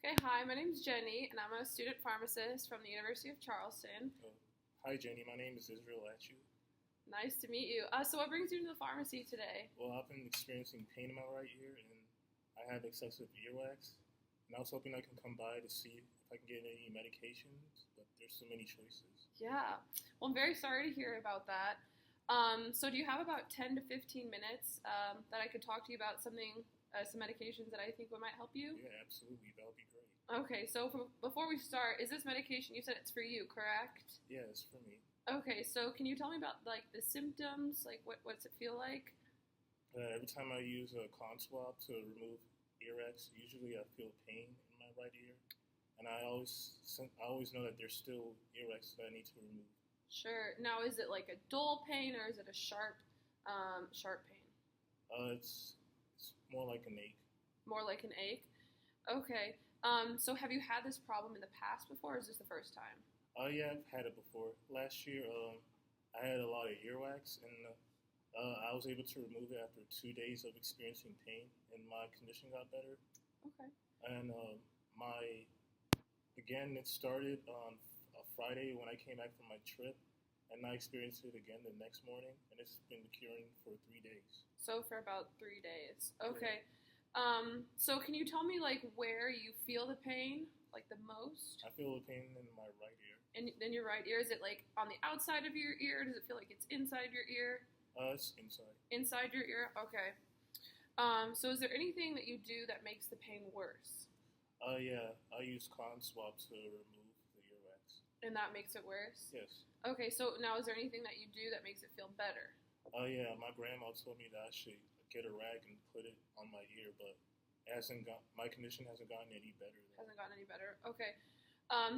Okay, hi, my name's Jenny, and I'm a student pharmacist from the University of Charleston. Hi, Jenny. My name is Israel Atchu. Nice to meet you. So what brings you to the pharmacy today? Well, I've been experiencing pain in my right ear, and I have excessive earwax. And I was hoping I can come by to see if I can get any medications, but there's so many choices. Yeah, well, I'm very sorry to hear about that. So do you have about 10 to 15 minutes that I could talk to you about some medications that I think might help you? Yeah, absolutely. That would be great. Okay, so before we start, is this medication, you said it's for you, correct? Yeah, it's for me. Okay, so can you tell me about, like, the symptoms? Like, what's it feel like? Every time I use a con swab to remove earwax, usually I feel pain in my right ear. And I always know that there's still earwax that I need to remove. Sure. Now, is it like a dull pain or is it a sharp pain? It's more like an ache. More like an ache? Okay. So have you had this problem in the past before, or is this the first time? Yeah, I've had it before. Last year, I had a lot of earwax, and I was able to remove it after 2 days of experiencing pain, and my condition got better. Okay. And it started on a Friday when I came back from my trip, and I experienced it again the next morning, and it's been curing for 3 days. So for about 3 days. Okay. So can you tell me, like, where you feel the pain, like, the most? I feel the pain in my right ear. In your right ear? Is it, like, on the outside of your ear? Does it feel like it's inside your ear? It's inside. Inside your ear? Okay. So is there anything that you do that makes the pain worse? Yeah, I use cotton swab to remove the earwax. And that makes it worse? Yes. Okay, so now is there anything that you do that makes it feel better? Yeah, my grandma told me that I should get a rag and put it on my ear, but my condition hasn't gotten any better. Hasn't gotten any better. Okay.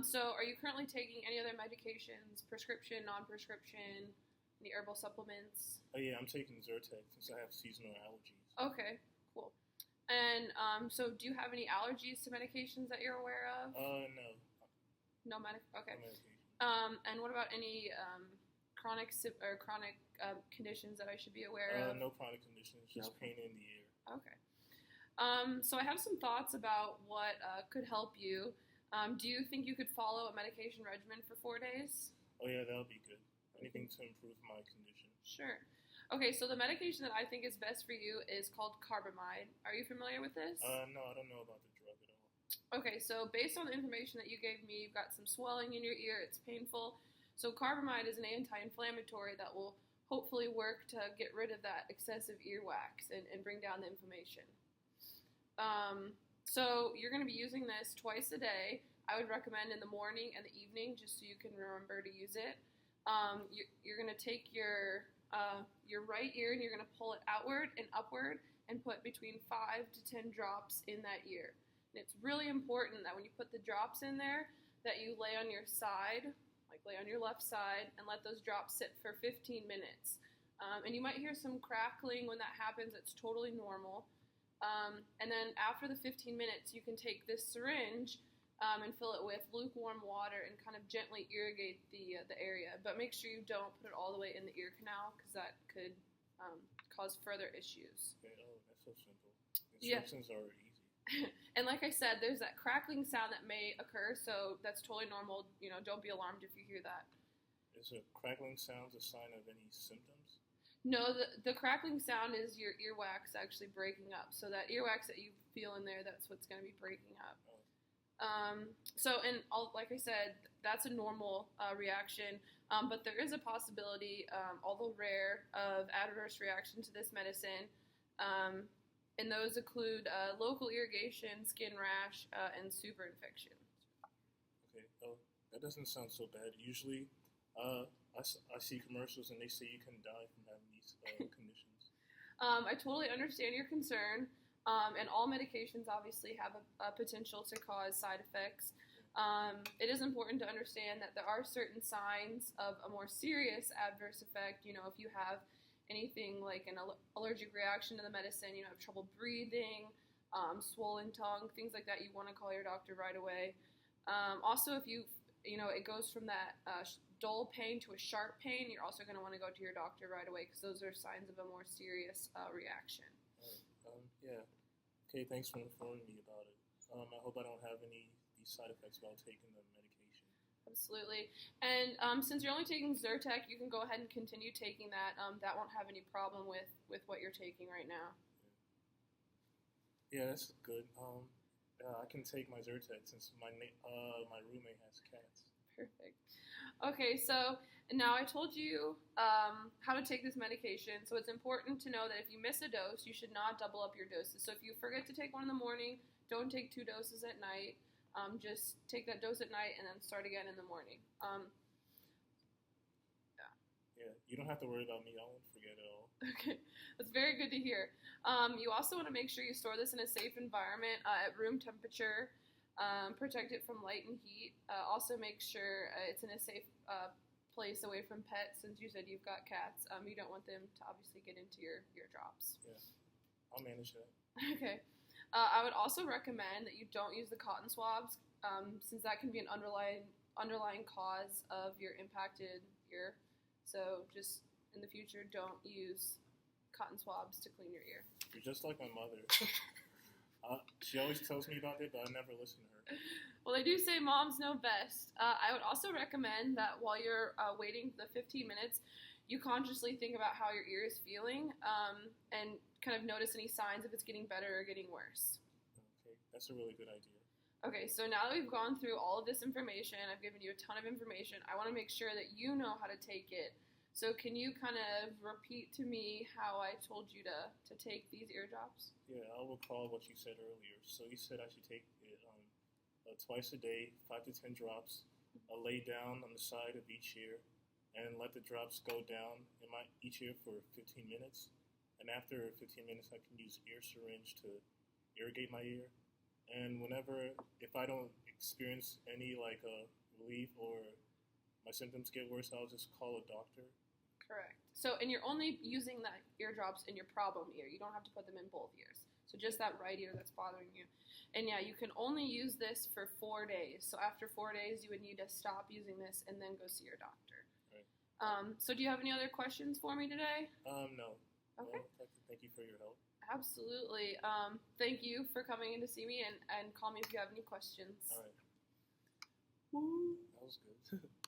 So are you currently taking any other medications, prescription, non-prescription, any herbal supplements? Yeah, I'm taking Zyrtec since I have seasonal allergies. Okay, cool. And so do you have any allergies to medications that you're aware of? No. No okay. No medication. And what about any chronic conditions that I should be aware of? No chronic conditions, just pain in the ear. Okay. So I have some thoughts about what could help you. Do you think you could follow a medication regimen for 4 days? Oh yeah, that would be good. Anything to improve my condition. Sure. Okay, so the medication that I think is best for you is called carbamide. Are you familiar with this? No, I don't know about the drug at all. Okay, so based on the information that you gave me, you've got some swelling in your ear, it's painful. So carbamide is an anti-inflammatory that will hopefully work to get rid of that excessive earwax and bring down the inflammation. So you're going to be using this twice a day. I would recommend in the morning and the evening just so you can remember to use it. You're going to take your right ear and you're going to pull it outward and upward and put between 5 to 10 drops in that ear. And it's really important that when you put the drops in there that you lay on your side, like lay on your left side, and let those drops sit for 15 minutes. And you might hear some crackling when that happens. It's totally normal. And then after the 15 minutes, you can take this syringe and fill it with lukewarm water and kind of gently irrigate the area. But make sure you don't put it all the way in the ear canal because that could cause further issues. Okay, that's so simple. Instructions are easy. And like I said, there's that crackling sound that may occur, so that's totally normal. Don't be alarmed if you hear that. Is a crackling sound a sign of any symptoms? No, the crackling sound is your earwax actually breaking up. So that earwax that you feel in there, that's what's going to be breaking up. Like I said, that's a normal reaction, but there is a possibility, although rare, of adverse reaction to this medicine, and those include local irrigation, skin rash, and super infection. Okay, that doesn't sound so bad. Usually, I see commercials and they say you can die from having these conditions. I totally understand your concern. And all medications obviously have a potential to cause side effects. It is important to understand that there are certain signs of a more serious adverse effect. If you have anything like an allergic reaction to the medicine, have trouble breathing, swollen tongue, things like that, you want to call your doctor right away. Also, if it goes from that dull pain to a sharp pain, you're also going to want to go to your doctor right away because those are signs of a more serious reaction. Yeah. Okay, thanks for informing me about it. I hope I don't have these side effects while taking the medication. Absolutely. And since you're only taking Zyrtec, you can go ahead and continue taking that. That won't have any problem with what you're taking right now. Yeah, that's good. I can take my Zyrtec since my roommate has cats. Perfect. Okay, so now I told you how to take this medication. So it's important to know that if you miss a dose, you should not double up your doses. So if you forget to take one in the morning, don't take 2 doses at night. Just take that dose at night and then start again in the morning. Yeah, you don't have to worry about me. I won't forget at all. Okay, that's very good to hear. You also want to make sure you store this in a safe environment at room temperature. Protect it from light and heat. Also make sure it's in a safe place away from pets. Since you said you've got cats, you don't want them to obviously get into your drops. Yeah, I'll manage that. Okay. I would also recommend that you don't use the cotton swabs, since that can be an underlying cause of your impacted ear. So just in the future, don't use cotton swabs to clean your ear. You're just like my mother. She always tells me about it, but I never listen to her. Well, they do say moms know best. I would also recommend that while you're waiting the 15 minutes, you consciously think about how your ear is feeling, and kind of notice any signs if it's getting better or getting worse. Okay, that's a really good idea. Okay, so now that we've gone through all of this information, I've given you a ton of information, I want to make sure that you know how to take it. So can you kind of repeat to me how I told you to take these ear drops? Yeah, I'll recall what you said earlier. So you said I should take it twice a day, 5 to 10 drops. I'll lay down on the side of each ear and let the drops go down in each ear for 15 minutes. And after 15 minutes, I can use ear syringe to irrigate my ear. And if I don't experience any relief or my symptoms get worse, I'll just call a doctor. Correct. So, and you're only using that ear drops in your problem ear. You don't have to put them in both ears. So just that right ear that's bothering you. And yeah, you can only use this for 4 days. So after 4 days, you would need to stop using this and then go see your doctor. Right. So do you have any other questions for me today? No. Okay. Well, thank you for your help. Absolutely. Thank you for coming in to see me, and call me if you have any questions. All right. Woo. That was good.